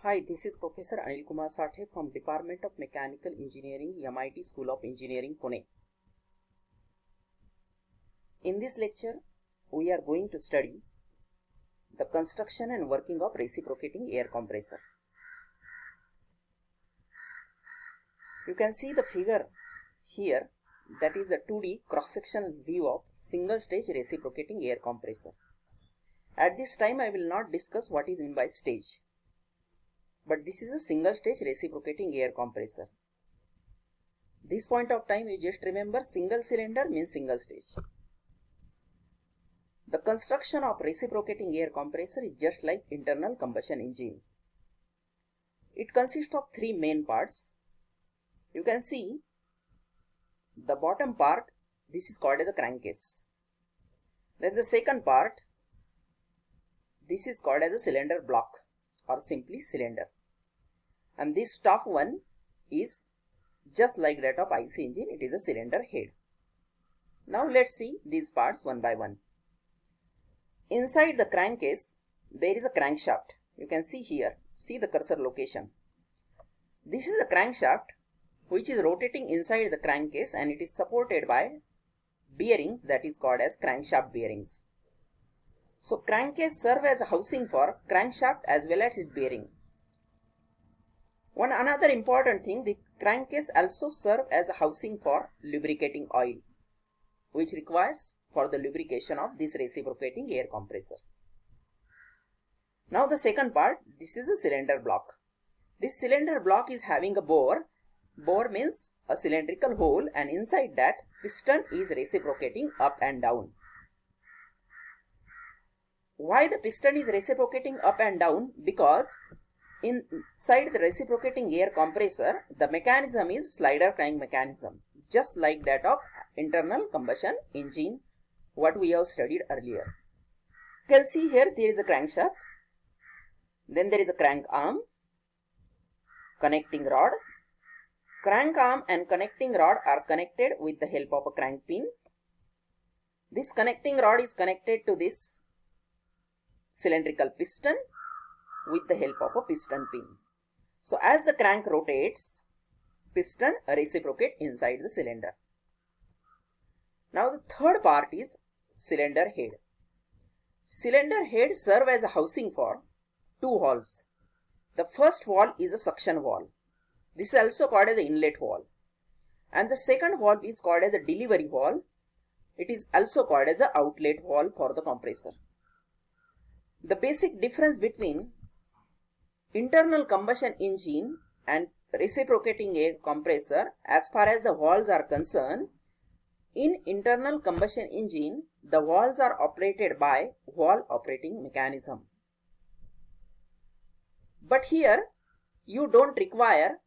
Hi, this is Professor Anil Kumar Sathe from Department of Mechanical Engineering, MIT School of Engineering, Pune. In this lecture, we are going to study the construction and working of reciprocating air compressor. You can see the figure here, that is a 2D cross-sectional view of single-stage reciprocating air compressor. At this time, I will not discuss what is meant by stage. But this is a single stage reciprocating air compressor. This point of time you just remember single cylinder means single stage. The construction of reciprocating air compressor is just like internal combustion engine. It consists of three main parts. You can see the bottom part, this is called as the crankcase. Then the second part, this is called as a cylinder block or simply cylinder, and this top one is just like that of IC engine, it is a cylinder head. Now let's see these parts one by one. Inside the crankcase there is a crankshaft. You can see here, see the cursor location. This is the crankshaft which is rotating inside the crankcase, and it is supported by bearings that is called as crankshaft bearings. So crankcase serve as a housing for crankshaft as well as its bearing. One another important thing, the crankcase also serve as a housing for lubricating oil, which requires for the lubrication of this reciprocating air compressor. Now the second part, this is a cylinder block. This cylinder block is having a bore. Bore means a cylindrical hole, and inside that piston is reciprocating up and down. Why the piston is reciprocating up and down? Because inside the reciprocating air compressor, the mechanism is slider crank mechanism, just like that of internal combustion engine, what we have studied earlier. You can see here there is a crankshaft, then there is a crank arm, connecting rod. Crank arm and connecting rod are connected with the help of a crank pin. This connecting rod is connected to this cylindrical piston with the help of a piston pin. So as the crank rotates, piston reciprocate inside the cylinder. Now the third part is cylinder head. Cylinder head serve as a housing for two valves. The first valve is a suction valve. This is also called as the inlet valve. And the second valve is called as the delivery valve. It is also called as the outlet valve for the compressor. The basic difference between internal combustion engine and reciprocating air compressor as far as the valves are concerned, in internal combustion engine, the valves are operated by valve operating mechanism. But here, you don't require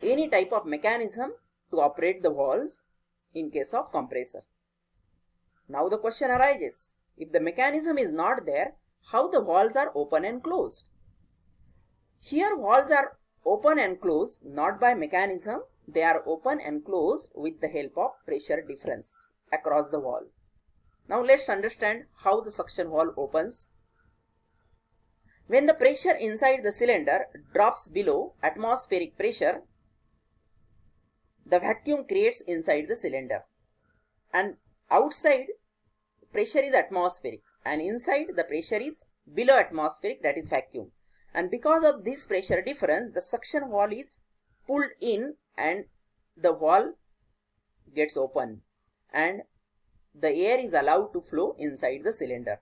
any type of mechanism to operate the valves in case of compressor. Now the question arises, if the mechanism is not there, how the valves are open and closed? Here valves are open and closed not by mechanism, they are open and closed with the help of pressure difference across the valve. Now let's understand how the suction valve opens. When the pressure inside the cylinder drops below atmospheric pressure, the vacuum creates inside the cylinder, and outside pressure is atmospheric, and inside the pressure is below atmospheric, that is vacuum. And because of this pressure difference, the suction valve is pulled in and the valve gets open and the air is allowed to flow inside the cylinder.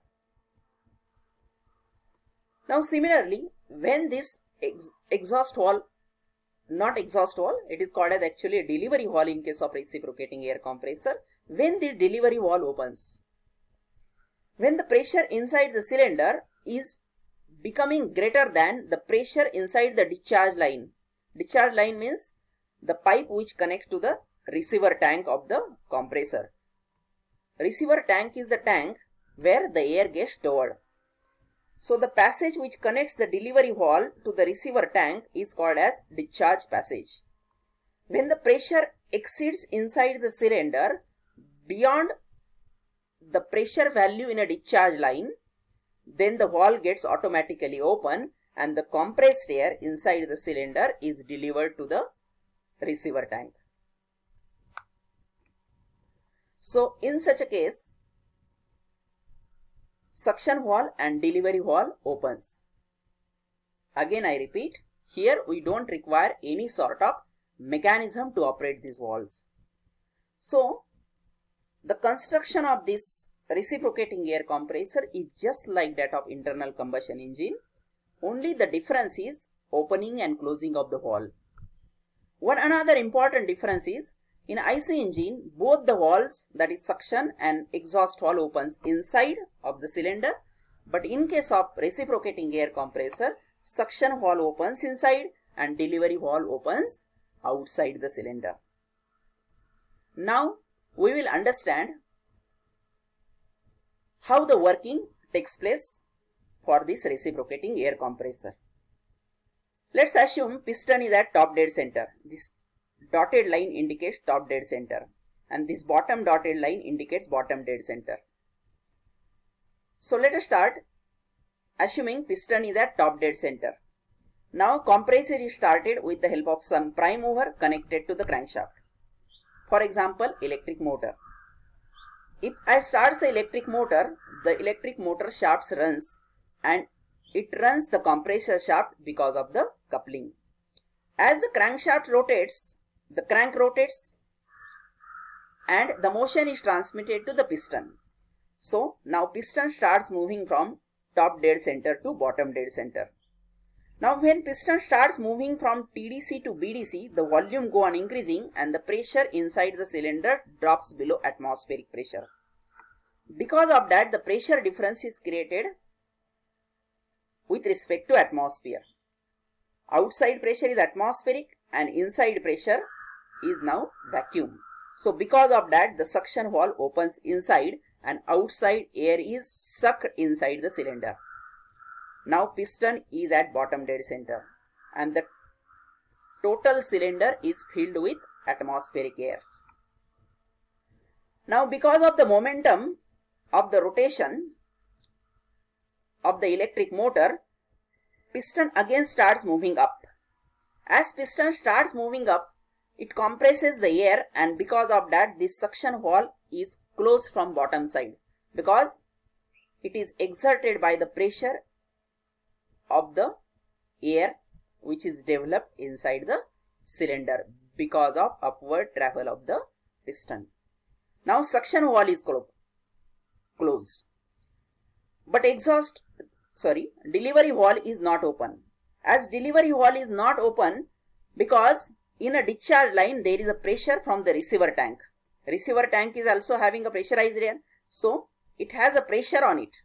Now similarly, when this exhaust valve, not exhaust valve, it is called as actually a delivery valve in case of reciprocating air compressor, when the delivery valve opens, when the pressure inside the cylinder is becoming greater than the pressure inside the discharge line. Discharge line means the pipe which connects to the receiver tank of the compressor. Receiver tank is the tank where the air gets stored. So the passage which connects the delivery valve to the receiver tank is called as discharge passage. When the pressure exceeds inside the cylinder beyond the pressure value in a discharge line, then the valve gets automatically open and the compressed air inside the cylinder is delivered to the receiver tank. So in such a case, suction valve and delivery valve opens. Again I repeat, here we don't require any sort of mechanism to operate these valves. So the construction of this reciprocating air compressor is just like that of internal combustion engine. Only the difference is opening and closing of the valve. One another important difference is, in IC engine, both the valves, that is suction and exhaust valve, opens inside of the cylinder, but in case of reciprocating air compressor, suction valve opens inside and delivery valve opens outside the cylinder. Now we will understand how the working takes place for this reciprocating air compressor. Let's assume piston is at top dead center. This dotted line indicates top dead center and this bottom dotted line indicates bottom dead center. So let us start assuming piston is at top dead center. Now compressor is started with the help of some prime mover connected to the crankshaft. For example, electric motor. If I start the electric motor shaft runs and it runs the compressor shaft because of the coupling. As the crankshaft rotates, the crank rotates and the motion is transmitted to the piston. So now piston starts moving from top dead center to bottom dead center. Now when piston starts moving from TDC to BDC, the volume go on increasing and the pressure inside the cylinder drops below atmospheric pressure. Because of that, the pressure difference is created with respect to atmosphere. Outside pressure is atmospheric and inside pressure is now vacuum. So because of that, the suction valve opens inside and outside air is sucked inside the cylinder. Now piston is at bottom dead center and the total cylinder is filled with atmospheric air. Now because of the momentum of the rotation of the electric motor, piston again starts moving up. As piston starts moving up, it compresses the air and because of that this suction valve is closed from bottom side because it is exerted by the pressure of the air which is developed inside the cylinder because of upward travel of the piston. Now suction valve is closed, but delivery valve is not open. As delivery valve is not open because in a discharge line there is a pressure from the receiver tank. Receiver tank is also having a pressurized air, so it has a pressure on it.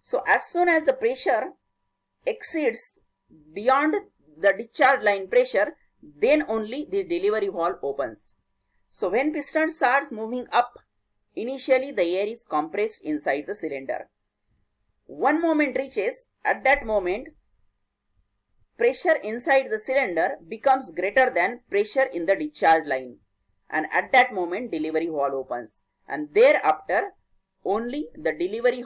So as soon as the pressure exceeds beyond the discharge line pressure, then only the delivery valve opens. So when piston starts moving up, initially the air is compressed inside the cylinder. One moment reaches, at that moment pressure inside the cylinder becomes greater than pressure in the discharge line, and at that moment delivery valve opens, and thereafter only the delivery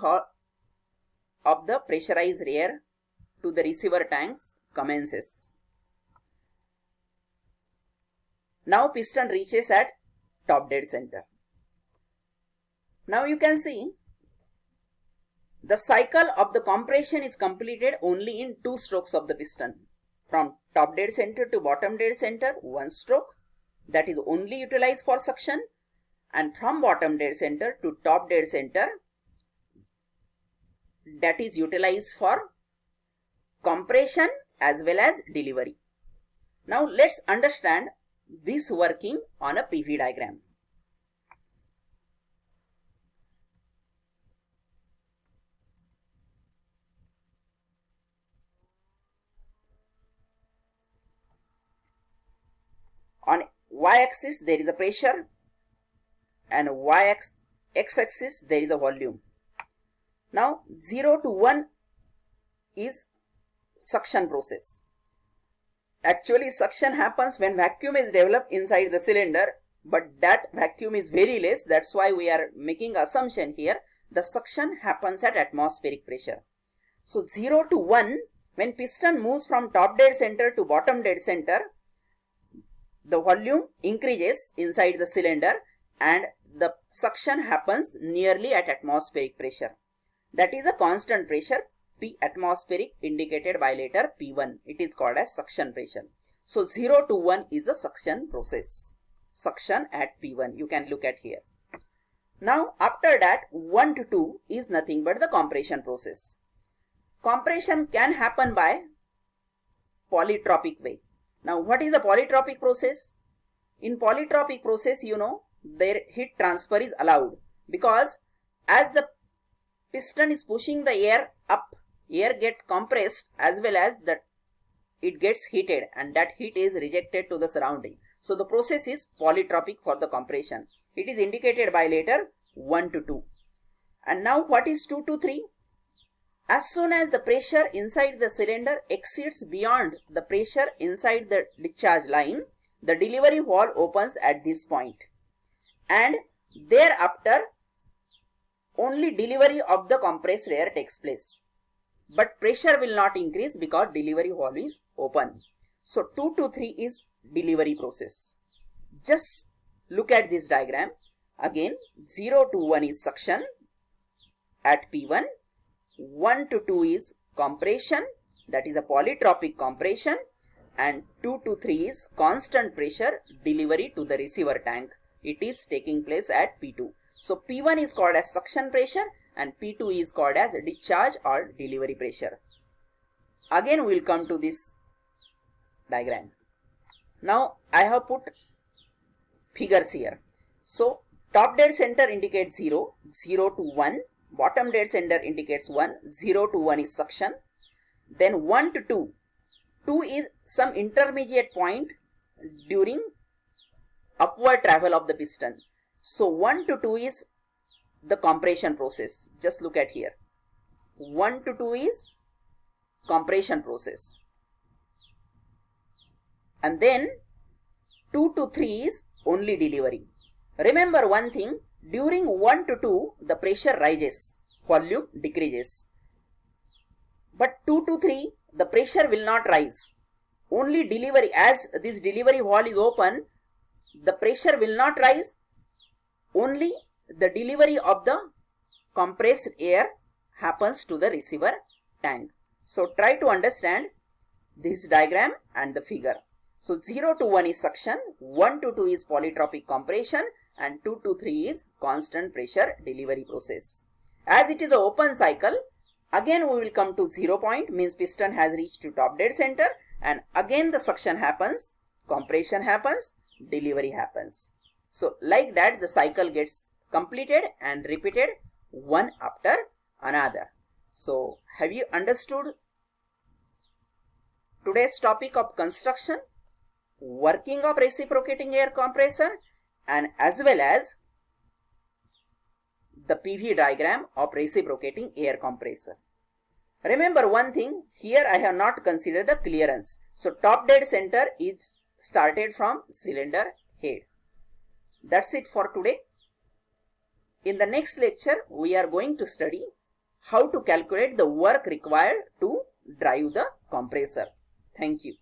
of the pressurized air to the receiver tanks commences. Now piston reaches at top dead center. Now you can see the cycle of the compression is completed only in 2 strokes of the piston. From top dead center to bottom dead center, 1 stroke, that is only utilized for suction, and from bottom dead center to top dead center, that is utilized for compression as well as delivery. Now let's understand this working on a PV diagram. On y-axis there is a pressure and x-axis there is a volume. Now 0 to 1 is suction process. Actually suction happens when vacuum is developed inside the cylinder, but that vacuum is very less. That's why we are making assumption here. The suction happens at atmospheric pressure. So 0 to 1 When piston moves from top dead center to bottom dead center, the volume increases inside the cylinder and the suction happens nearly at atmospheric pressure. That is a constant pressure, P atmospheric, indicated by letter P1. It is called as suction pressure. So 0 to 1 is a suction process. Suction at P1. You can look at here. Now after that 1 to 2 is nothing but the compression process. Compression can happen by polytropic way. Now what is a polytropic process? In polytropic process, you know, their heat transfer is allowed, because as the piston is pushing the air up, air get compressed as well as that it gets heated, and that heat is rejected to the surrounding. So the process is polytropic for the compression. It is indicated by letter 1 to 2. And now what is 2 to 3? As soon as the pressure inside the cylinder exceeds beyond the pressure inside the discharge line, the delivery valve opens at this point, and thereafter only delivery of the compressed air takes place. But pressure will not increase because delivery valve is open. So 2 to 3 is delivery process. Just look at this diagram. Again 0 to 1 is suction at P1. 1 to 2 is compression, that is a polytropic compression, and 2 to 3 is constant pressure delivery to the receiver tank. It is taking place at P2. So P1 is called as suction pressure and P2 is called as discharge or delivery pressure. Again we will come to this diagram. Now I have put figures here. So top dead center indicates 0, 0 to 1. Bottom dead center indicates 1, 0 to 1 is suction. Then 1 to 2. 2 is some intermediate point during upward travel of the piston. So 1 to 2 is the compression process. Just look at here. 1 to 2 is compression process. And then 2 to 3 is only delivery. Remember one thing. During 1 to 2, the pressure rises, volume decreases. But 2 to 3, the pressure will not rise. Only delivery, as this delivery valve is open, the pressure will not rise. Only the delivery of the compressed air happens to the receiver tank. So try to understand this diagram and the figure. So 0 to 1 is suction, 1 to 2 is polytropic compression, and 2 to 3 is constant pressure delivery process. As it is an open cycle, again we will come to 0 point, means piston has reached to top dead center, and again the suction happens, compression happens, delivery happens. So like that the cycle gets completed and repeated one after another. So have you understood today's topic of construction, working of reciprocating air compressor, and as well as the PV diagram of reciprocating air compressor. Remember one thing, here I have not considered the clearance. So top dead center is started from cylinder head. That's it for today. In the next lecture, we are going to study how to calculate the work required to drive the compressor. Thank you.